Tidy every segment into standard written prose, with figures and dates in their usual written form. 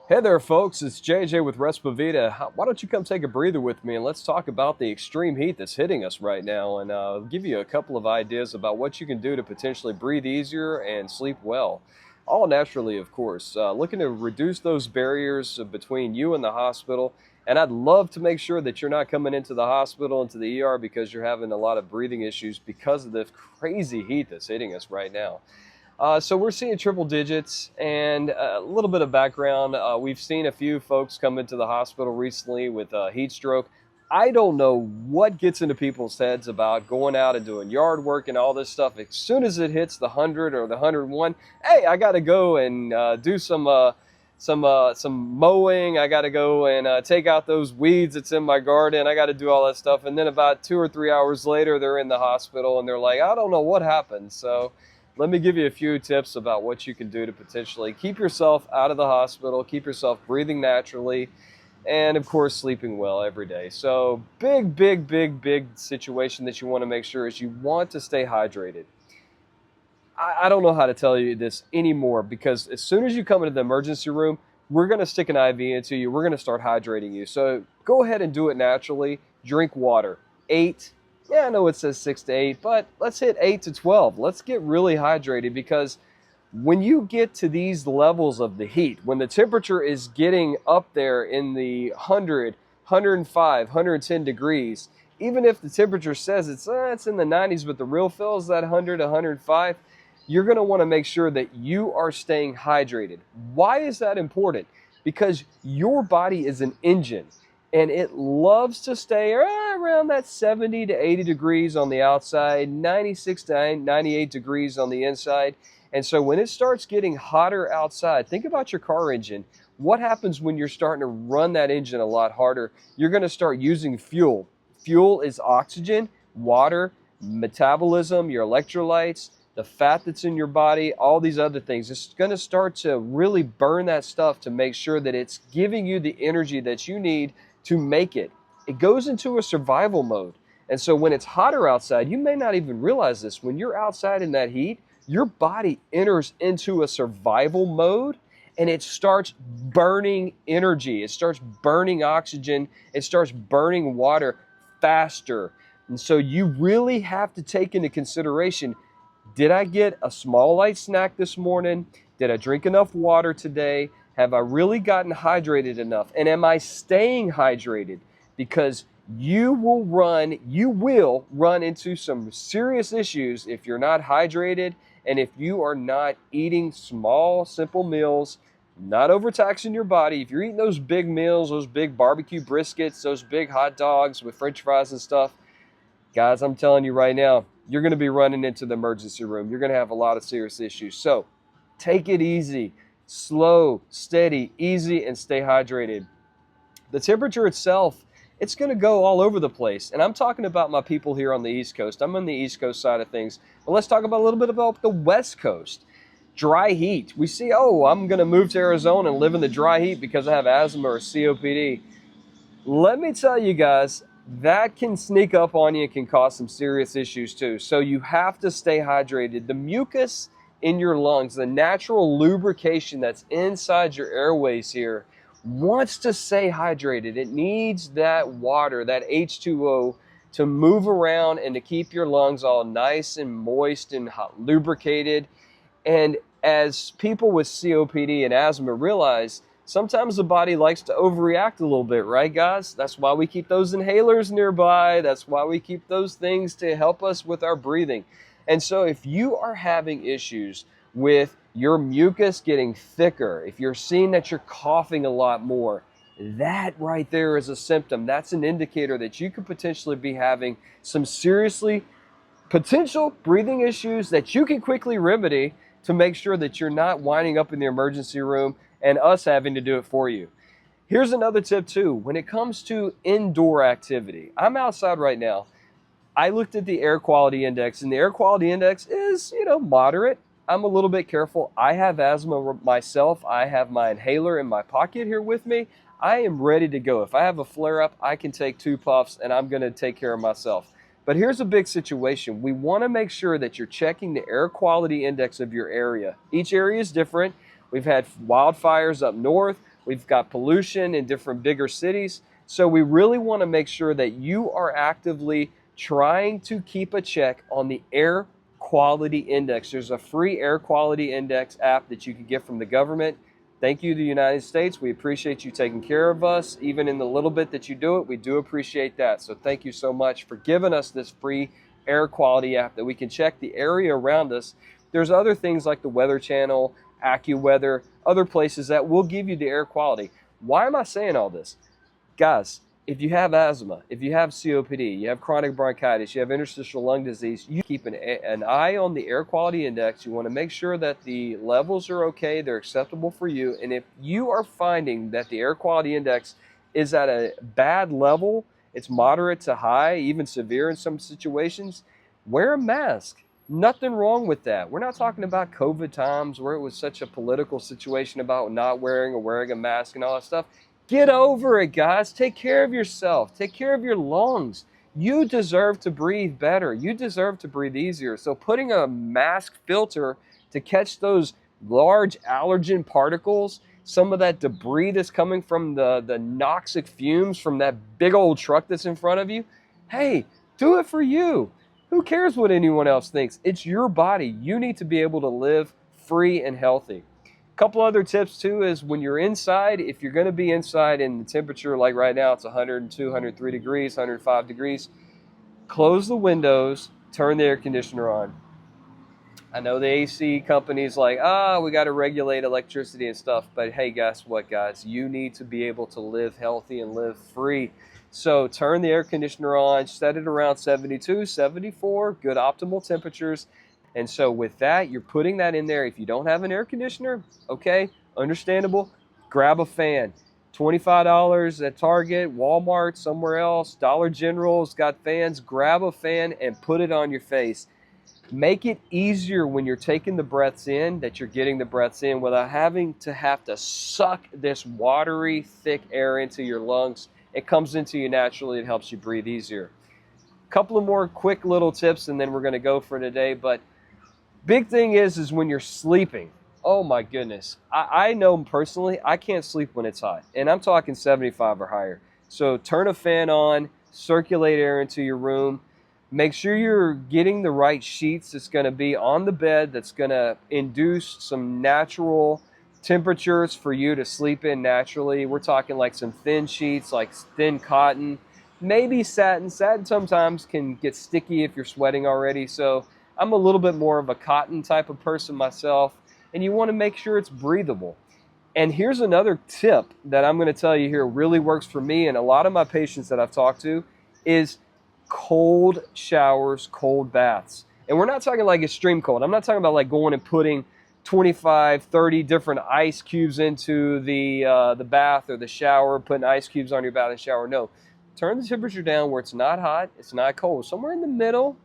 Hey there, folks. It's JJ with RespiVida. Why don't you come take a breather with me and let's talk about the extreme heat that's hitting us right now and give you a couple of ideas about what you can do to potentially breathe easier and sleep well. All naturally, of course. Looking to reduce those barriers between you and the hospital. And I'd love to make sure that you're not coming into the hospital, into the ER, because you're having a lot of breathing issues because of this crazy heat that's hitting us right now. So we're seeing triple digits, and a little bit of background. We've seen a few folks come into the hospital recently with heat stroke. I don't know what gets into people's heads about going out and doing yard work and all this stuff. As soon as it hits the 100 or the 101, hey, I got to go and do some mowing. I got to go and take out those weeds that's in my garden. I got to do all that stuff. And then about 2 or 3 hours later, they're in the hospital and they're like, I don't know what happened. So let me give you a few tips about what you can do to potentially keep yourself out of the hospital, keep yourself breathing naturally, and of course, sleeping well every day. So big situation that you want to make sure is you want to stay hydrated. I don't know how to tell you this anymore because as soon as you come into the emergency room, we're going to stick an IV into you. We're going to start hydrating you. So go ahead and do it naturally. Drink water. 8. Yeah, I know it says 6 to 8, but let's hit 8 to 12. Let's get really hydrated because when you get to these levels of the heat, when the temperature is getting up there in the 100, 105, 110 degrees, even if the temperature says it's in the 90s, but the real feel is that 100, 105, you're going to want to make sure that you are staying hydrated. Why is that important? Because your body is an engine. And it loves to stay around that 70 to 80 degrees on the outside, 96 to 98 degrees on the inside. And so when it starts getting hotter outside, think about your car engine. What happens when you're starting to run that engine a lot harder? You're going to start using fuel. Fuel is oxygen, water, metabolism, your electrolytes, the fat that's in your body, all these other things. It's going to start to really burn that stuff to make sure that it's giving you the energy that you need to make it. It goes into a survival mode. And so when it's hotter outside, you may not even realize this. When you're outside in that heat, your body enters into a survival mode and it starts burning energy. It starts burning oxygen. It starts burning water faster. And so you really have to take into consideration, did I get a small light snack this morning? Did I drink enough water today? Have I really gotten hydrated enough? And am I staying hydrated? Because you will run into some serious issues if you're not hydrated and if you are not eating small, simple meals, not overtaxing your body. If you're eating those big meals, those big barbecue briskets, those big hot dogs with french fries and stuff, guys, I'm telling you right now, you're going to be running into the emergency room. You're going to have a lot of serious issues. So take it easy. Slow, steady, easy, and stay hydrated. The temperature itself, it's going to go all over the place. And I'm talking about my people here on the East Coast. I'm on the East Coast side of things. But let's talk about a little bit about the West Coast. Dry heat. We see, I'm going to move to Arizona and live in the dry heat because I have asthma or COPD. Let me tell you guys, that can sneak up on you and can cause some serious issues too. So you have to stay hydrated. The mucus in your lungs, the natural lubrication that's inside your airways here, wants to stay hydrated. It needs that water, that H2O, to move around and to keep your lungs all nice and moist and lubricated. And as people with COPD and asthma realize, sometimes the body likes to overreact a little bit, right, guys? That's why we keep those inhalers nearby. That's why we keep those things to help us with our breathing. And so if you are having issues with your mucus getting thicker, if you're seeing that you're coughing a lot more, that right there is a symptom. That's an indicator that you could potentially be having some seriously potential breathing issues that you can quickly remedy to make sure that you're not winding up in the emergency room and us having to do it for you. Here's another tip too. When it comes to indoor activity, I'm outside right now. I looked at the air quality index, and the air quality index is, moderate. I'm a little bit careful. I have asthma myself. I have my inhaler in my pocket here with me. I am ready to go. If I have a flare-up, I can take 2 puffs, and I'm going to take care of myself. But here's a big situation. We want to make sure that you're checking the air quality index of your area. Each area is different. We've had wildfires up north. We've got pollution in different bigger cities. So we really want to make sure that you are actively trying to keep a check on the air quality index. There's a free air quality index app that you can get from the government. Thank you to the United States. We appreciate you taking care of us. Even in the little bit that you do it, we do appreciate that. So thank you so much for giving us this free air quality app that we can check the area around us. There's other things like the Weather Channel, AccuWeather, other places that will give you the air quality. Why am I saying all this? Guys, if you have asthma, if you have COPD, you have chronic bronchitis, you have interstitial lung disease, you keep an eye on the air quality index. You want to make sure that the levels are okay, they're acceptable for you. And if you are finding that the air quality index is at a bad level, it's moderate to high, even severe in some situations, wear a mask. Nothing wrong with that. We're not talking about COVID times where it was such a political situation about not wearing or wearing a mask and all that stuff. Get over it, guys. Take care of yourself. Take care of your lungs. You deserve to breathe better. You deserve to breathe easier. So putting a mask filter to catch those large allergen particles, some of that debris that's coming from the noxic fumes from that big old truck that's in front of you, hey, do it for you. Who cares what anyone else thinks? It's your body. You need to be able to live free and healthy. A couple other tips too is when you're inside, if you're going to be inside in the temperature like right now, it's 102, 103 degrees, 105 degrees, close the windows, turn the air conditioner on. I know the AC company's like, we got to regulate electricity and stuff. But hey, guess what, guys? You need to be able to live healthy and live free. So turn the air conditioner on, set it around 72, 74, good optimal temperatures. And so with that, you're putting that in there. If you don't have an air conditioner, okay, understandable, grab a fan. $25 at Target, Walmart, somewhere else, Dollar General's got fans. Grab a fan and put it on your face. Make it easier when you're taking the breaths in, that you're getting the breaths in without having to suck this watery, thick air into your lungs. It comes into you naturally. It helps you breathe easier. A couple of more quick little tips, and then we're going to go for today. But big thing is when you're sleeping. Oh my goodness. I know personally, I can't sleep when it's hot. And I'm talking 75 or higher. So turn a fan on, circulate air into your room. Make sure you're getting the right sheets that's going to be on the bed, that's going to induce some natural temperatures for you to sleep in naturally. We're talking like some thin sheets, like thin cotton, maybe satin. Satin sometimes can get sticky if you're sweating already. So I'm a little bit more of a cotton type of person myself, and you want to make sure it's breathable. And here's another tip that I'm going to tell you here really works for me and a lot of my patients that I've talked to is cold showers, cold baths. And we're not talking like extreme cold. I'm not talking about like going and putting 25, 30 different ice cubes into the bath or the shower, putting ice cubes on your bath and shower. No, turn the temperature down where it's not hot, it's not cold. Somewhere in the middle,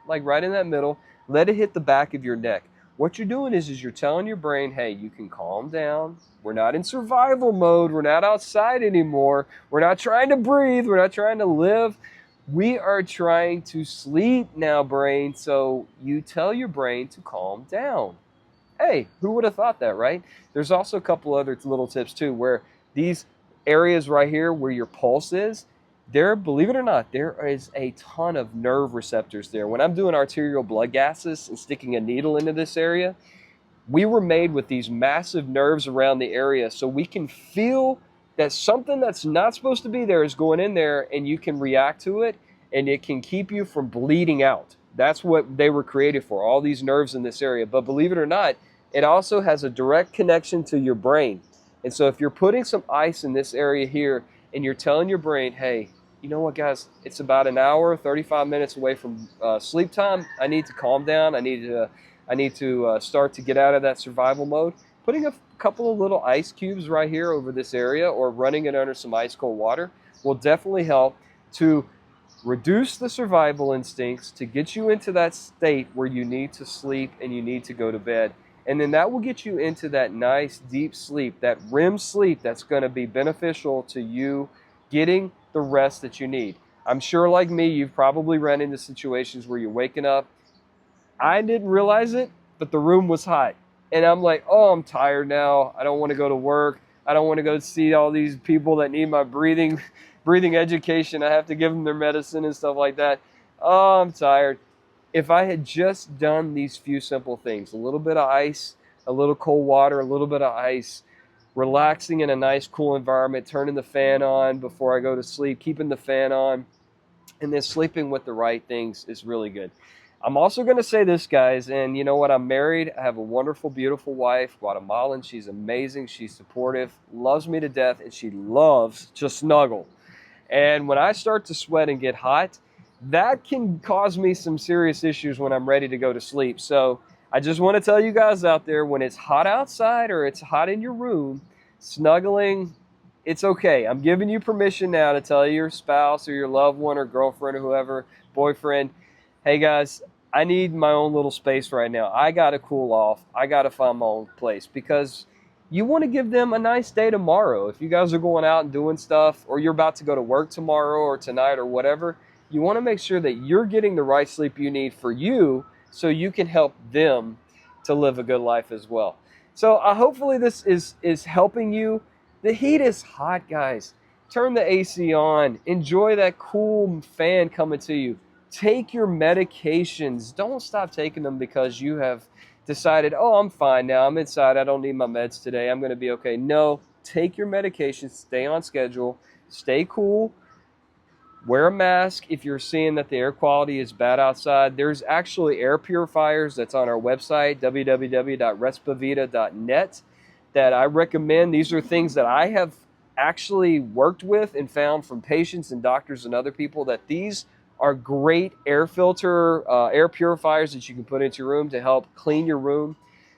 like right in that middle, let it hit the back of your neck. What you're doing is you're telling your brain, hey, you can calm down. We're not in survival mode. We're not outside anymore. We're not trying to breathe. We're not trying to live. We are trying to sleep now, brain. So you tell your brain to calm down. Hey, who would have thought that, right? There's also a couple other little tips too, where these areas right here where your pulse is, believe it or not, there is a ton of nerve receptors there. When I'm doing arterial blood gases and sticking a needle into this area, we were made with these massive nerves around the area so we can feel that something that's not supposed to be there is going in there, and you can react to it, and it can keep you from bleeding out. That's what they were created for, all these nerves in this area. But believe it or not, it also has a direct connection to your brain. And so if you're putting some ice in this area here and you're telling your brain, hey, you know what, guys, it's about an hour, 35 minutes away from sleep time. I need to calm down. I need to start to get out of that survival mode. Putting a couple of little ice cubes right here over this area or running it under some ice cold water will definitely help to reduce the survival instincts, to get you into that state where you need to sleep and you need to go to bed. And then that will get you into that nice deep sleep, that REM sleep that's going to be beneficial to you getting the rest that you need. I'm sure like me, you've probably run into situations where you're waking up. I didn't realize it, but the room was hot. And I'm like, oh, I'm tired now. I don't want to go to work. I don't want to go see all these people that need my breathing education. I have to give them their medicine and stuff like that. Oh, I'm tired. If I had just done these few simple things, a little bit of ice, a little cold water, a little bit of ice, relaxing in a nice cool environment, turning the fan on before I go to sleep, keeping the fan on, and then sleeping with the right things is really good. I'm also going to say this, guys, and you know what? I'm married. I have a wonderful, beautiful wife, Guatemalan. She's amazing. She's supportive, loves me to death, and she loves to snuggle. And when I start to sweat and get hot, that can cause me some serious issues when I'm ready to go to sleep. So I just want to tell you guys out there, when it's hot outside or it's hot in your room, snuggling, it's okay. I'm giving you permission now to tell your spouse or your loved one or girlfriend or whoever, boyfriend, hey guys, I need my own little space right now. I got to cool off. I got to find my own place, because you want to give them a nice day tomorrow. If you guys are going out and doing stuff, or you're about to go to work tomorrow or tonight or whatever, you want to make sure that you're getting the right sleep you need for you, so you can help them to live a good life as well. So hopefully this is helping you. The heat is hot, guys. Turn the AC on. Enjoy that cool fan coming to you. Take your medications. Don't stop taking them because you have decided, oh, I'm fine now. I'm inside. I don't need my meds today. I'm going to be okay. No, take your medications. Stay on schedule. Stay cool. Wear a mask if you're seeing that the air quality is bad outside. There's actually air purifiers that's on our website, www.respivida.net, that I recommend. These are things that I have actually worked with and found from patients and doctors and other people, that these are great air purifiers that you can put into your room to help clean your room.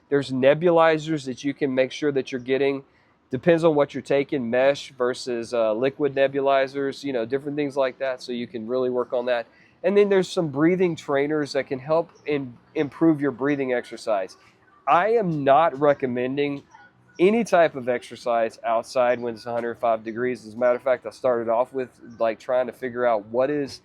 There's nebulizers that you can make sure that you're getting. Depends on what you're taking, mesh versus liquid nebulizers, you know, different things like that. So you can really work on that. And then there's some breathing trainers that can help improve your breathing exercise. I am not recommending any type of exercise outside when it's 105 degrees. As a matter of fact, I started off with like trying to figure out what is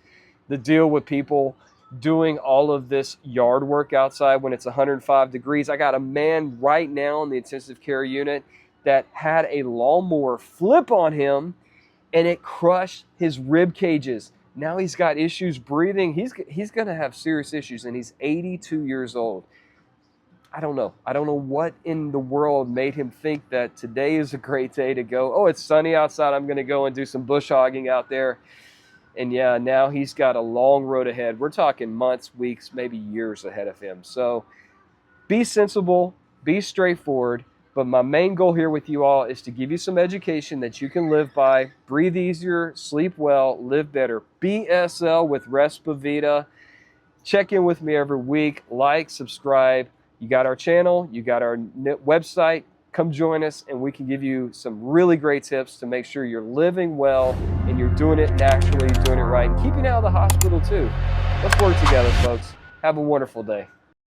the deal with people doing all of this yard work outside when it's 105 degrees. I got a man right now in the intensive care unit that had a lawnmower flip on him and it crushed his rib cages. Now he's got issues breathing. He's going to have serious issues, and he's 82 years old. I don't know. I don't know what in the world made him think that today is a great day to go, oh, it's sunny outside, I'm going to go and do some bush hogging out there. And yeah, now he's got a long road ahead. We're talking months, weeks, maybe years ahead of him. So be sensible, be straightforward. But my main goal here with you all is to give you some education that you can live by, breathe easier, sleep well, live better. BSL with RespiVida. Check in with me every week. Like, subscribe. You got our channel. You got our website. Come join us, and we can give you some really great tips to make sure you're living well and you're doing it naturally, doing it right, and keeping out of the hospital too. Let's work together, folks. Have a wonderful day.